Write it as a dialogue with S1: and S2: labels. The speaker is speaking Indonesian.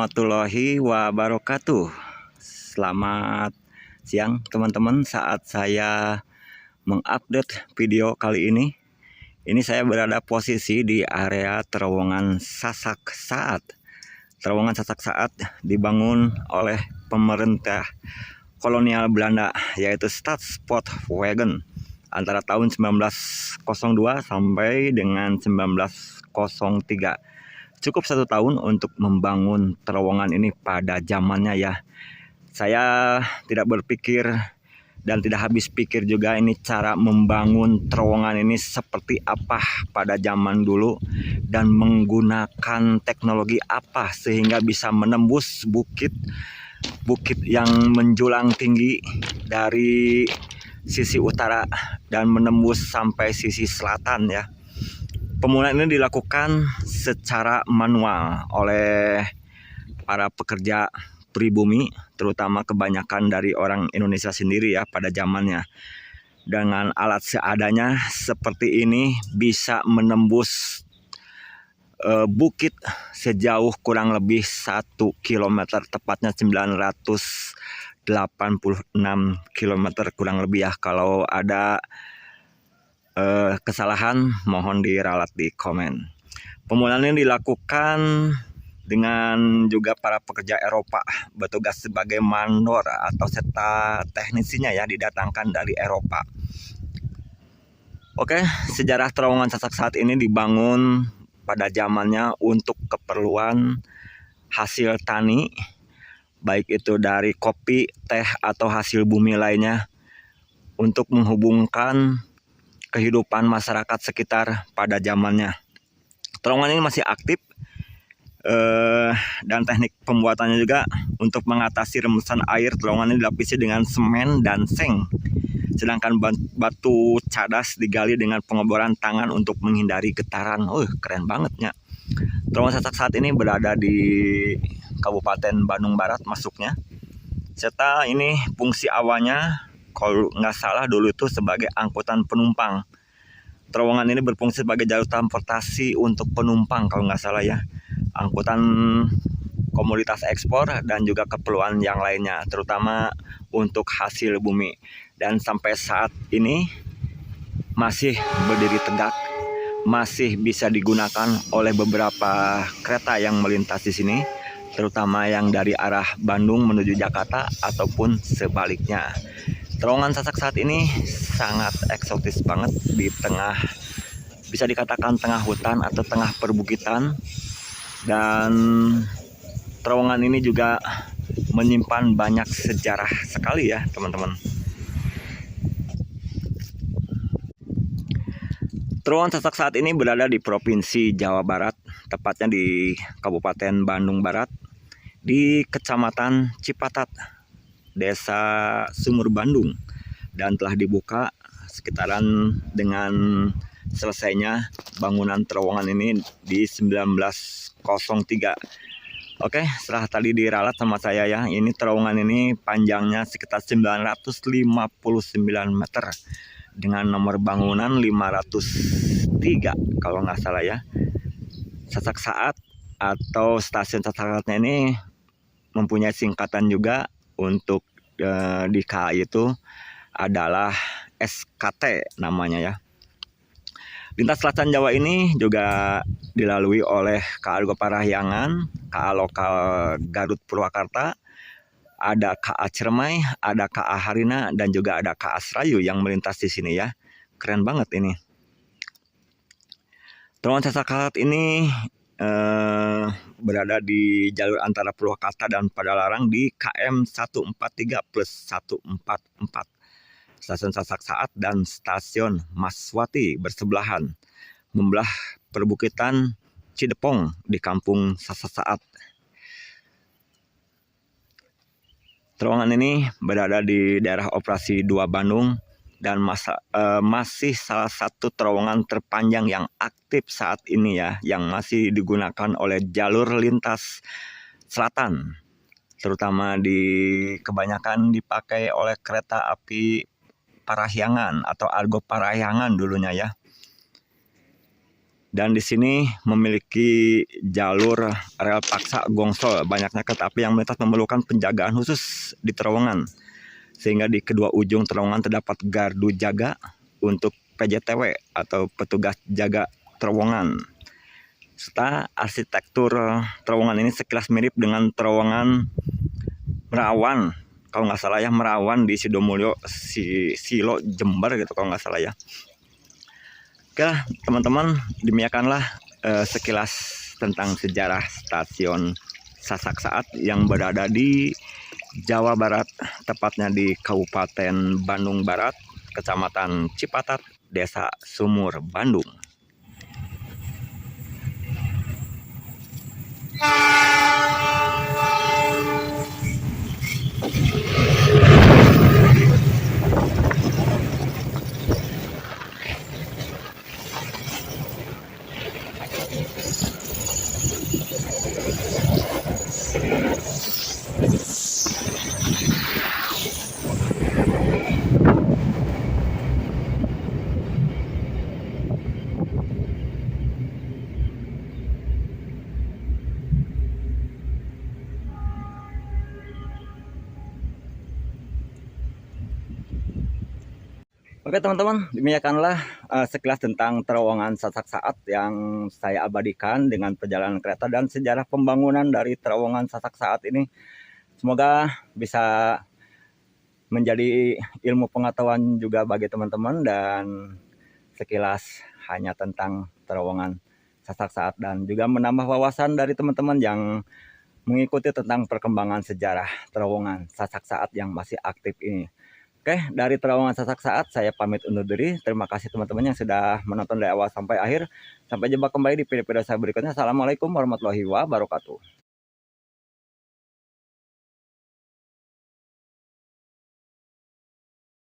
S1: warahmatullahi wabarakatuh. Selamat siang teman-teman. Saat saya mengupdate video kali ini saya berada posisi di area terowongan Sasak Saat. Terowongan Sasak Saat dibangun oleh pemerintah kolonial Belanda, yaitu Staatspoortwegen antara tahun 1902 sampai dengan 1903. Cukup 1 tahun untuk membangun terowongan ini pada zamannya ya. Saya tidak berpikir dan tidak habis pikir juga ini cara membangun terowongan ini seperti apa pada zaman dulu dan menggunakan teknologi apa sehingga bisa menembus bukit yang menjulang tinggi dari sisi utara dan menembus sampai sisi selatan ya. Pembangunan ini dilakukan secara manual oleh para pekerja pribumi, terutama kebanyakan dari orang Indonesia sendiri ya pada zamannya. Dengan alat seadanya seperti ini bisa menembus bukit sejauh kurang lebih 1 km, tepatnya 986 km kurang lebih ya. Kalau ada kesalahan mohon diralat di komen. Pembangunan ini dilakukan dengan juga para pekerja Eropa bertugas sebagai mandor atau serta teknisinya ya, didatangkan dari Eropa. Oke, sejarah terowongan Sasak Saat ini dibangun pada zamannya untuk keperluan hasil tani, baik itu dari kopi, teh atau hasil bumi lainnya, untuk menghubungkan kehidupan masyarakat sekitar pada zamannya. Terowongan ini masih aktif dan teknik pembuatannya juga untuk mengatasi rembesan air. Terowongan ini dilapisi dengan semen dan seng, sedangkan batu cadas digali dengan pengeboran tangan untuk menghindari getaran. Keren banget ya. Terowongan Sasak Saat ini berada di Kabupaten Bandung Barat masuknya, serta ini fungsi awalnya kalau nggak salah dulu itu sebagai angkutan penumpang. Terowongan ini berfungsi sebagai jalur transportasi untuk penumpang kalau nggak salah ya, angkutan komoditas ekspor dan juga keperluan yang lainnya, terutama untuk hasil bumi. Dan sampai saat ini masih berdiri tegak, masih bisa digunakan oleh beberapa kereta yang melintas di sini, terutama yang dari arah Bandung menuju Jakarta ataupun sebaliknya. Terowongan Sasak Saat ini sangat eksotis banget di tengah, bisa dikatakan tengah hutan atau tengah perbukitan. Dan terowongan ini juga menyimpan banyak sejarah sekali ya teman-teman. Terowongan Sasak Saat ini berada di Provinsi Jawa Barat, tepatnya di Kabupaten Bandung Barat, di Kecamatan Cipatat, Desa Sumur Bandung, dan telah dibuka sekitaran dengan selesainya bangunan terowongan ini di 1903. Oke, setelah tadi diralat sama saya ya, ini terowongan ini panjangnya sekitar 959 meter dengan nomor bangunan 503 kalau nggak salah ya. Sasak Saat atau stasiun Sasak Saatnya ini mempunyai singkatan juga. Untuk di KAI itu adalah SKT namanya ya. Lintas Selatan Jawa ini juga dilalui oleh KA Argo Parahyangan, KA Lokal Garut Purwakarta, ada KA Ciremai, ada KA Harina, dan juga ada KA Serayu yang melintas di sini ya. Keren banget ini. Terowongan Sasak Saat ini berada di jalur antara Purwakarta dan Padalarang di KM 143+144. Stasiun Sasak Saat dan Stasiun Maswati bersebelahan, membelah perbukitan Cidepong di Kampung Sasak Saat. Terowongan ini berada di daerah operasi 2 Bandung dan masih salah satu terowongan terpanjang yang aktif saat ini ya, yang masih digunakan oleh jalur lintas selatan, terutama kebanyakan dipakai oleh kereta api Parahyangan atau Argo Parahyangan dulunya ya. Dan di sini memiliki jalur rel paksa Gongsol. Banyaknya kereta api yang melintas memerlukan penjagaan khusus di terowongan. Sehingga di kedua ujung terowongan terdapat gardu jaga untuk PJTW atau petugas jaga terowongan. Serta arsitektur terowongan ini sekilas mirip dengan terowongan Merawan. Kalau nggak salah ya, Merawan di Sidomulyo, Silo, Jember gitu kalau nggak salah ya. Oke lah teman-teman, demikianlah sekilas tentang sejarah stasiun Sasak Saat yang berada di Jawa Barat, tepatnya di Kabupaten Bandung Barat, Kecamatan Cipatat, Desa Sumur, Bandung. Oke teman-teman, demikianlah sekilas tentang terowongan Sasak Saat yang saya abadikan dengan perjalanan kereta dan sejarah pembangunan dari terowongan Sasak Saat ini. Semoga bisa menjadi ilmu pengetahuan juga bagi teman-teman, dan sekilas hanya tentang terowongan Sasak Saat dan juga menambah wawasan dari teman-teman yang mengikuti tentang perkembangan sejarah terowongan Sasak Saat yang masih aktif ini. Oke, dari terowongan Sasak Saat saya pamit undur diri. Terima kasih teman-teman yang sudah menonton dari awal sampai akhir. Sampai jumpa kembali di video-video saya berikutnya. Assalamualaikum warahmatullahi wabarakatuh.